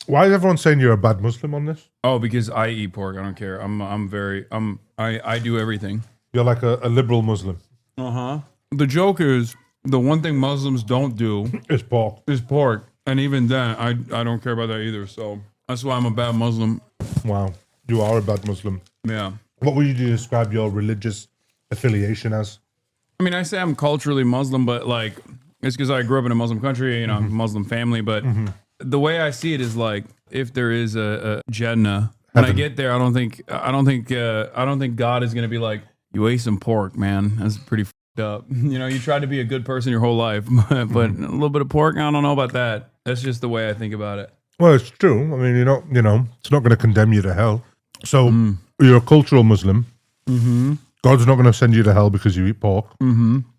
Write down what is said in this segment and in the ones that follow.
Why is everyone saying you're a bad Muslim on this? Oh, because I eat pork. I don't care. I do everything. You're like a liberal Muslim. The joke is the one thing Muslims don't do It's pork. is pork, and even then, I don't care about that either. So that's why I'm a bad Muslim. Wow. You are a bad Muslim. Yeah. What would you describe your religious affiliation as? I mean, I say I'm culturally Muslim, but like it's because I grew up in a Muslim country, you know, Muslim family. But the way I see it is like if there is a Jannah, when I get there, I don't think God is gonna be like, you ate some pork, man. That's pretty fucked up. You know, you tried to be a good person your whole life, but a little bit of pork, I don't know about that. That's just the way I think about it. Well, it's true. I mean, it's not going to condemn you to hell. So you're a cultural Muslim. God's not going to send you to hell because you eat pork.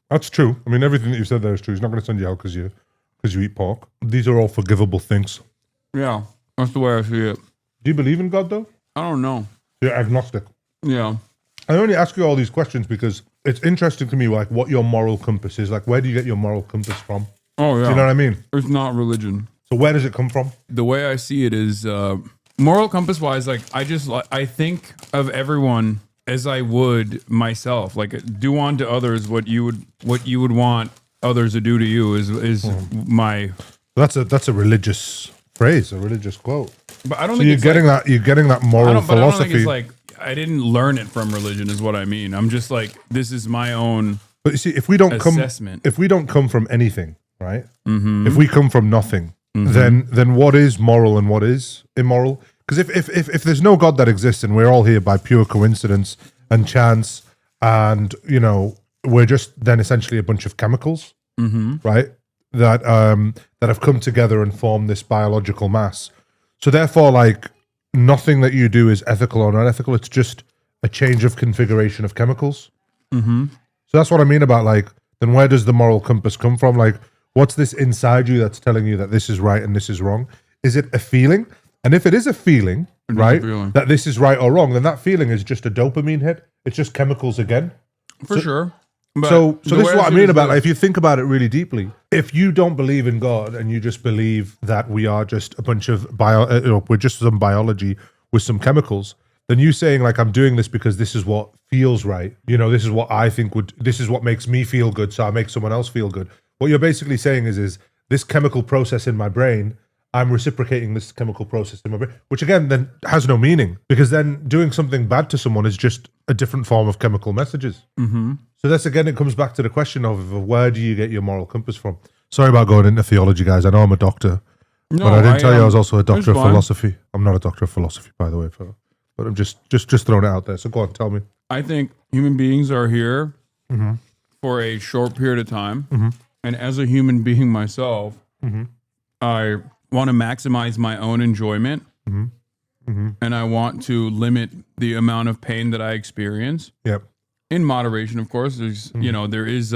That's true. I mean, everything that you said there is true. He's not going to send you to hell because you eat pork. These are all forgivable things. Yeah, that's the way I see it. Do you believe in God, though? I don't know. You're agnostic. Yeah. I only ask you all these questions because it's interesting to me, like, what your moral compass is. Like, where do you get your moral compass from? Oh, yeah. Do you know what I mean? It's not religion. So where does it come from? The way I see it is moral compass wise, like I think of everyone as I would myself. Like do unto others what you would want others to do to you is my. That's a religious phrase, a religious quote. But I don't So think you're getting that moral philosophy. But I don't think it's like I didn't learn it from religion is what I mean. I'm just like this is my own. But you see, if we don't come from anything, right? If we come from nothing. Then what is moral and what is immoral? Because if there's no God that exists and we're all here by pure coincidence and chance, and we're just then essentially a bunch of chemicals, right? That have come together and formed this biological mass. So therefore, like nothing that you do is ethical or not ethical. It's just a change of configuration of chemicals. So that's what I mean about like. Then where does the moral compass come from? Like. What's this inside you that's telling you that this is right and this is wrong? Is it a feeling? And if it is a feeling, that this is right or wrong, then that feeling is just a dopamine hit. It's just chemicals again. For sure. But so this is what I mean about, like, if you think about it really deeply, if you don't believe in God and you just believe that we are just a bunch of we're just some biology with some chemicals, then you saying like, I'm doing this because this is what feels right. This is what I think this is what makes me feel good. So I make someone else feel good. What you're basically saying is this chemical process in my brain, I'm reciprocating this chemical process in my brain, which again then has no meaning because then doing something bad to someone is just a different form of chemical messages. So that's again, it comes back to the question of where do you get your moral compass from? Sorry about going into theology, guys. I know I'm a doctor, but I didn't tell you I was also a doctor of philosophy. I'm not a doctor of philosophy, by the way, but I'm just throwing it out there. So go on, tell me. I think human beings are here for a short period of time. And as a human being myself, I want to maximize my own enjoyment. And I want to limit the amount of pain that I experience. Yep. In moderation, of course. There's, there is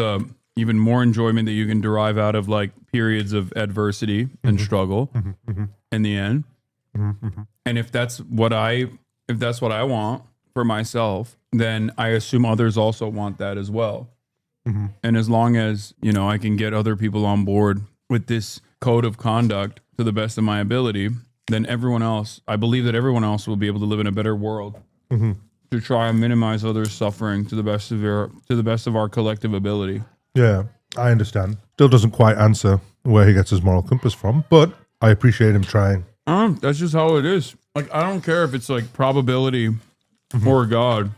even more enjoyment that you can derive out of like periods of adversity and struggle in the end. And if that's what I want for myself, then I assume others also want that as well. And as long as, I can get other people on board with this code of conduct to the best of my ability, then I believe that everyone else will be able to live in a better world to try and minimize others' suffering to the best of our collective ability. Yeah, I understand. Still doesn't quite answer where he gets his moral compass from, but I appreciate him trying. That's just how it is. Like, I don't care if it's like probability or God.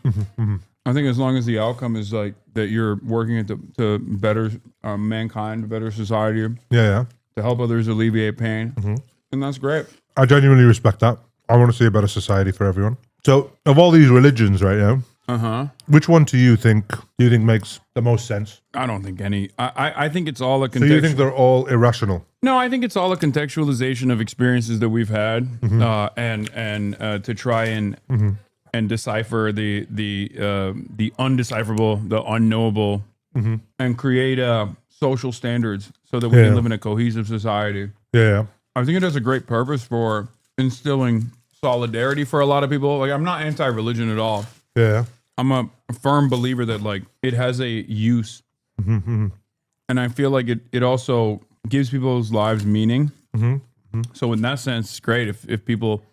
I think as long as the outcome is like that you're working to better mankind, better society, to help others alleviate pain, and that's great. I genuinely respect that. I want to see a better society for everyone. So, of all these religions right now, which one do you think makes the most sense? I don't think any. I think it's all a So you think they're all irrational? No, I think it's all a contextualization of experiences that we've had, and to try and decipher the undecipherable, the unknowable, and create social standards so that we can live in a cohesive society. Yeah. I think it has a great purpose for instilling solidarity for a lot of people. Like, I'm not anti-religion at all. Yeah. I'm a firm believer that like it has a use, and I feel like it also gives people's lives meaning. So in that sense, it's great if people,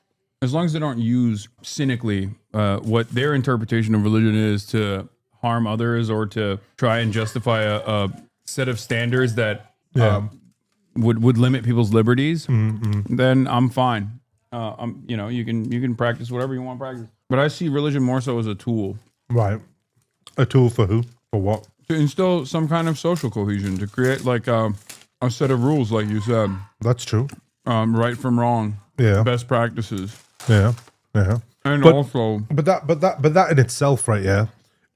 as long as they don't use cynically what their interpretation of religion is to harm others or to try and justify a set of standards that would limit people's liberties, then I'm fine. You can practice whatever you want to practice. But I see religion more so as a tool. Right. A tool for who? For what? To instill some kind of social cohesion, to create like a set of rules, like you said. That's true. Right from wrong. Yeah. Best practices. Yeah. Yeah. And but that in itself, right? Yeah,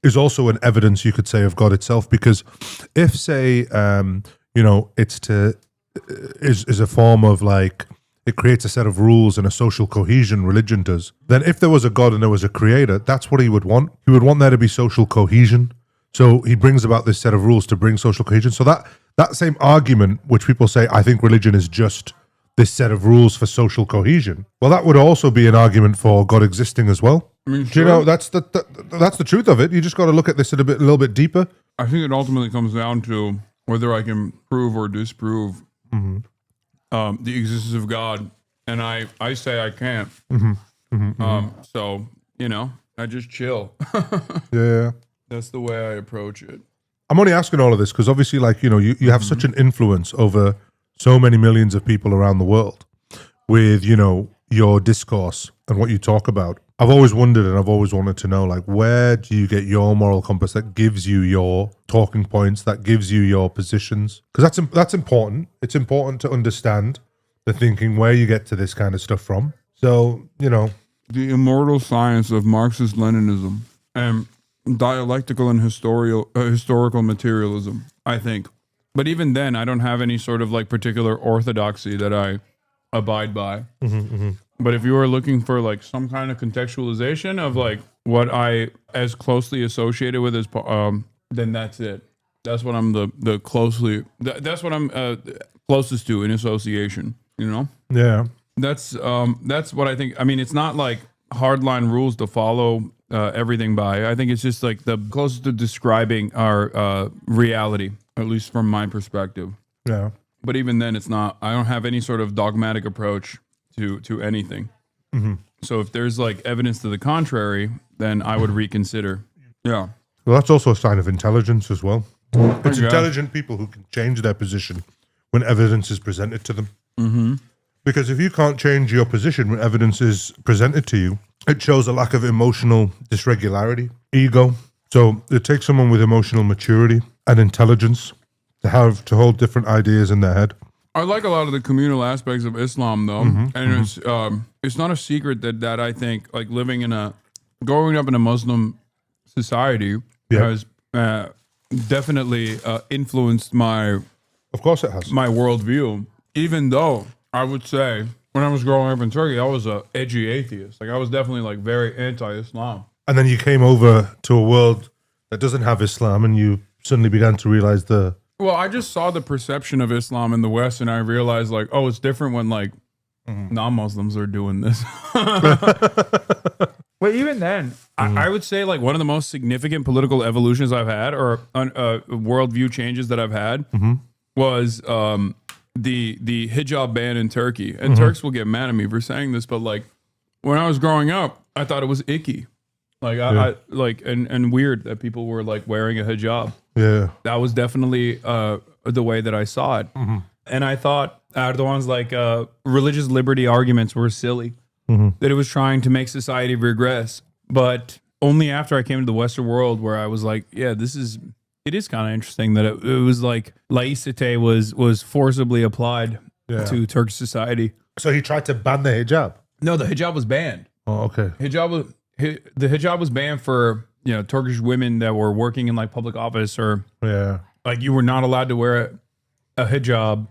is also an evidence, you could say, of God itself. Because if, say, is a form of like, it creates a set of rules and a social cohesion, religion does, then if there was a God and there was a creator, that's what he would want. He would want there to be social cohesion. So he brings about this set of rules to bring social cohesion. So that same argument, which people say, I think religion is just this set of rules for social cohesion, well, that would also be an argument for God existing as well. I mean, do you know, that's the truth of it. You just got to look at this a little bit deeper. I think it ultimately comes down to whether I can prove or disprove the existence of God, and I say I can't. So I just chill. Yeah, that's the way I approach it. I'm only asking all of this because obviously, like, you have such an influence over so many millions of people around the world with your discourse and what you talk about. I've always wondered and I've always wanted to know, like, where do you get your moral compass that gives you your talking points, that gives you your positions? Because that's important. It's important to understand the thinking, where you get to this kind of stuff from. So, the immortal science of Marxist-Leninism and dialectical and historical materialism, I think. But even then, I don't have any sort of like particular orthodoxy that I abide by. But if you are looking for like some kind of contextualization of like what I as closely associated with as, then that's it. That's what I'm that's what I'm closest to in association. Yeah. That's what I think. I mean, it's not like hardline rules to follow everything by. I think it's just like the closest to describing our reality, at least from my perspective. Yeah. But even then, it's not. I don't have any sort of dogmatic approach to anything. So if there's like evidence to the contrary, then I would reconsider. Yeah. Well, that's also a sign of intelligence as well. It's intelligent people who can change their position when evidence is presented to them. Because if you can't change your position when evidence is presented to you, it shows a lack of emotional dysregularity, ego. So it takes someone with emotional maturity and intelligence to hold different ideas in their head. I like a lot of the communal aspects of Islam, though, and it's not a secret that I think like growing up in a Muslim society has definitely influenced my. Of course, it has my worldview. Even though I would say when I was growing up in Turkey, I was a edgy atheist. Like I was definitely like very anti-Islam. And then you came over to a world that doesn't have Islam, and you suddenly began to realize Well, I just saw the perception of Islam in the West, and I realized like, oh, it's different when like non-Muslims are doing this. But even then, I would say like one of the most significant political evolutions I've had, or worldview changes that I've had, was the hijab ban in Turkey. And Turks will get mad at me for saying this, but like when I was growing up, I thought it was icky. Like I like and weird that people were like wearing a hijab. Yeah. That was definitely the way that I saw it. And I thought Erdogan's like religious liberty arguments were silly. That it was trying to make society regress. But only after I came to the Western world where I was like, yeah, it is kind of interesting that it was like laicite was forcibly applied to Turkish society. So he tried to ban the hijab? No, the hijab was banned. Oh, okay. The hijab was banned for Turkish women that were working in like public office, or like you were not allowed to wear a hijab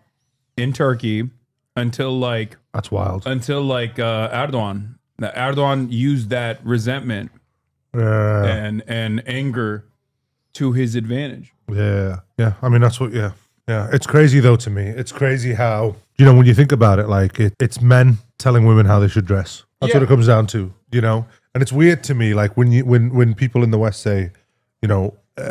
in Turkey until like that's wild. Until like Erdogan. Now, Erdogan used that resentment and anger to his advantage. Yeah. I mean, that's what. Yeah. It's crazy though to me. It's crazy how when you think about it, like it's men telling women how they should dress. That's what it comes down to. And it's weird to me, like when people in the West say,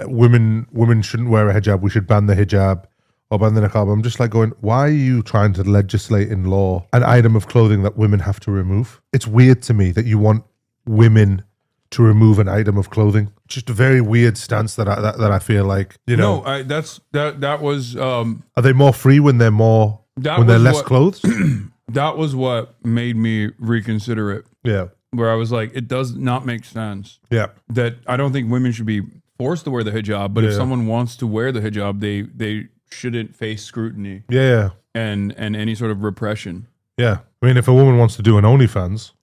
women shouldn't wear a hijab, we should ban the hijab, or ban the niqab, I'm just like going, why are you trying to legislate in law an item of clothing that women have to remove? It's weird to me that you want women to remove an item of clothing. Just a very weird stance that I feel like, you know. No, that was. Are they more free when they're less clothed? That was what made me reconsider it. Yeah. Where I was like, it does not make sense. Yeah. That I don't think women should be forced to wear the hijab, but if someone wants to wear the hijab, they shouldn't face scrutiny. Yeah. And any sort of repression. Yeah. I mean, if a woman wants to do an OnlyFans,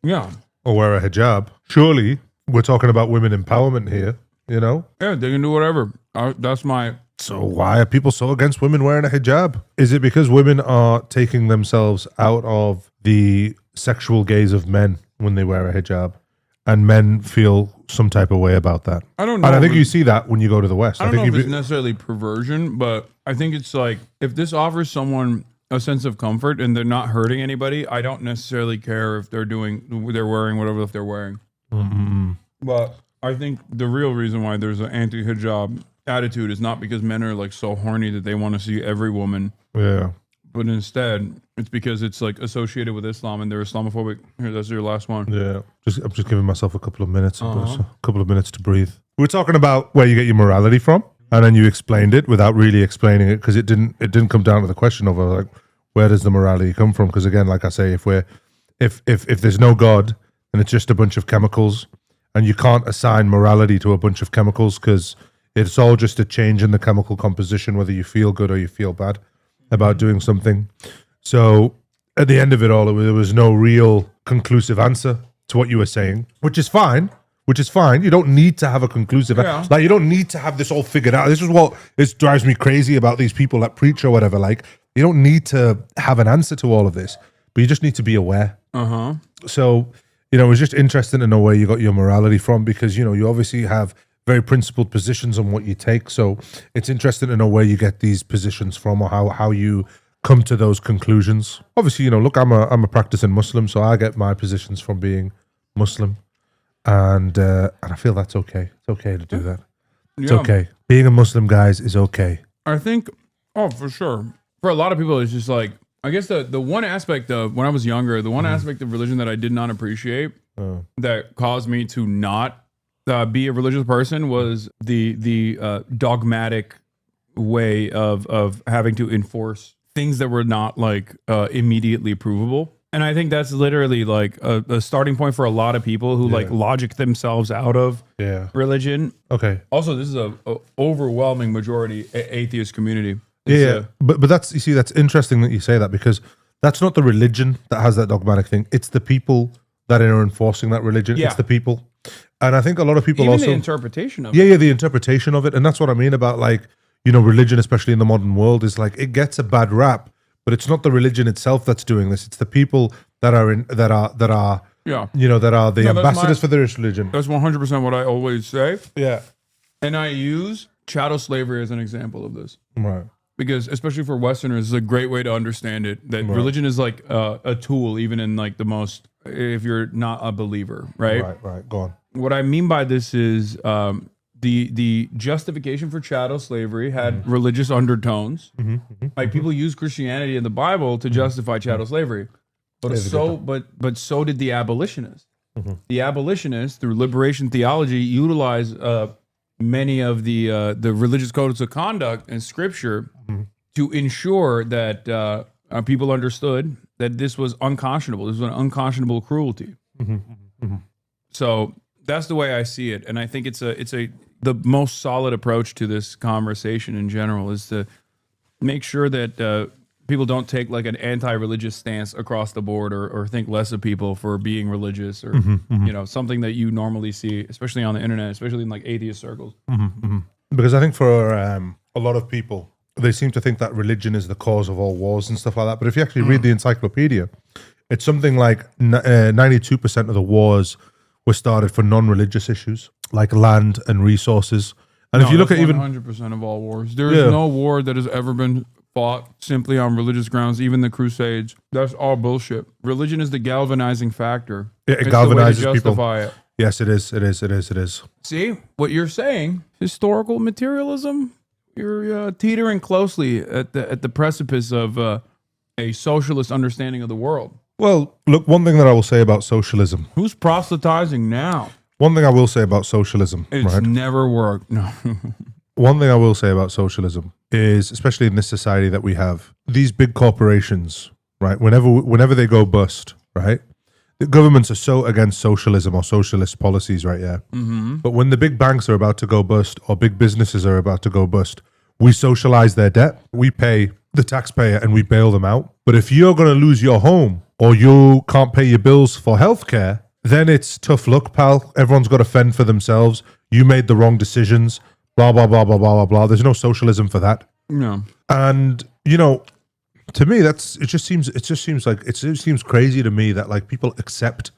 or wear a hijab, surely we're talking about women empowerment here, you know? Yeah, they can do whatever. That's my... So why are people so against women wearing a hijab? Is it because women are taking themselves out of the sexual gaze of men when they wear a hijab, and men feel some type of way about that? I don't know. And I think you see that when you go to the West. I don't know if it's necessarily perversion, but I think it's like, if this offers someone a sense of comfort and they're not hurting anybody, I don't necessarily care if they're wearing whatever they're wearing. Mm-hmm. But I think the real reason why there's an anti-hijab attitude is not because men are like so horny that they want to see every woman. Yeah. But instead, it's because it's like associated with Islam and they're Islamophobic. Here, that's your last one. Yeah. I'm just giving myself a couple of minutes, a couple of minutes to breathe. We're talking about where you get your morality from, and then you explained it without really explaining it, because it didn't come down to the question of like, where does the morality come from? Because again, like I say, if there's no God and it's just a bunch of chemicals, and you can't assign morality to a bunch of chemicals because it's all just a change in the chemical composition, whether you feel good or you feel bad about doing something. So at the end of it all, there was no real conclusive answer to what you were saying, which is fine. You don't need to have a conclusive answer. Like, you don't need to have this all figured out. This is what drives me crazy about these people that preach or whatever. Like, you don't need to have an answer to all of this, but you just need to be aware. So, you know, it was just interesting to know where you got your morality from, because, you know, you obviously have very principled positions on what you take. So it's interesting to know where you get these positions from, or how you come to those conclusions. Obviously, you know, look, I'm a practicing Muslim, so I get my positions from being Muslim, and I feel that's okay. It's okay to do that. It's okay. Being a Muslim, guys, is okay. I think, for sure. For a lot of people, it's just like, I guess the one aspect of, when I was younger, the one aspect of religion that I did not appreciate, that caused me to not be a religious person, was the dogmatic way of having to enforce things that were not like immediately provable. And I think that's literally like a starting point for a lot of people who like logic themselves out of religion. Okay. Also, this is a overwhelming majority atheist community. But that's, you see, that's interesting that you say that, because that's not the religion that has that dogmatic thing. It's the people that are enforcing that religion. It's the people. And I think a lot of people even the interpretation of it. Yeah, the interpretation of it. And that's what I mean about, like, you know, religion, especially in the modern world, is like, it gets a bad rap, but it's not the religion itself that's doing this. It's the people that are the ambassadors for this religion. That's 100% what I always say. Yeah. And I use chattel slavery as an example of this. Right. Because especially for Westerners, it's a great way to understand it, that religion is like a tool, even in like the most, if you're not a believer, right? Right. Go on. What I mean by this is the justification for chattel slavery had religious undertones. Like, people use Christianity and the Bible to justify chattel slavery, but so did the abolitionists. The abolitionists, through liberation theology, utilize many of the religious codes of conduct and scripture to ensure that people understood that this was unconscionable. This was an unconscionable cruelty. So that's the way I see it, and I think it's the most solid approach to this conversation in general, is to make sure that people don't take like an anti-religious stance across the board, or think less of people for being religious, or you know, something that you normally see, especially on the internet, especially in like atheist circles. Because I think for a lot of people, they seem to think that religion is the cause of all wars and stuff like that. But if you actually read the encyclopedia, it's something like 92% of the wars were started for non-religious issues, like land and resources. And if you look at 100% of all wars, there is no war that has ever been fought simply on religious grounds, even the Crusades. That's all bullshit. Religion is the galvanizing factor. It galvanizes people. Justify it. Yes, it is. It is. See, what you're saying, historical materialism, you're teetering closely at the precipice of a socialist understanding of the world. Well, look, one thing that I will say about socialism. Who's proselytizing now? One thing I will say about socialism. It's right? never worked. No. One thing I will say about socialism is, especially in this society that we have, these big corporations, right? Whenever they go bust, right? The governments are so against socialism or socialist policies, right? Yeah. Mm-hmm. But when the big banks are about to go bust or big businesses are about to go bust, we socialize their debt. We pay the taxpayer and we bail them out. But if you're going to lose your home or you can't pay your bills for healthcare, then it's tough luck, pal. Everyone's got to fend for themselves. You made the wrong decisions. Blah, blah, blah, blah, blah, blah, blah. There's no socialism for that. No. And, you know, to me, it just seems crazy to me that like people accept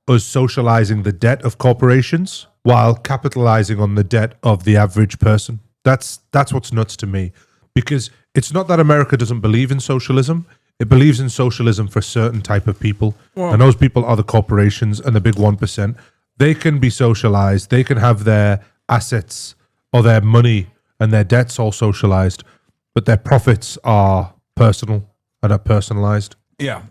us socializing the debt of corporations while capitalizing on the debt of the average person. That's what's nuts to me, because it's not that America doesn't believe in socialism. It believes in socialism for a certain type of people. Well, and those people are the corporations and the big 1%. They can be socialized. They can have their assets or their money and their debts all socialized, but their profits are personal and are personalized. Yeah.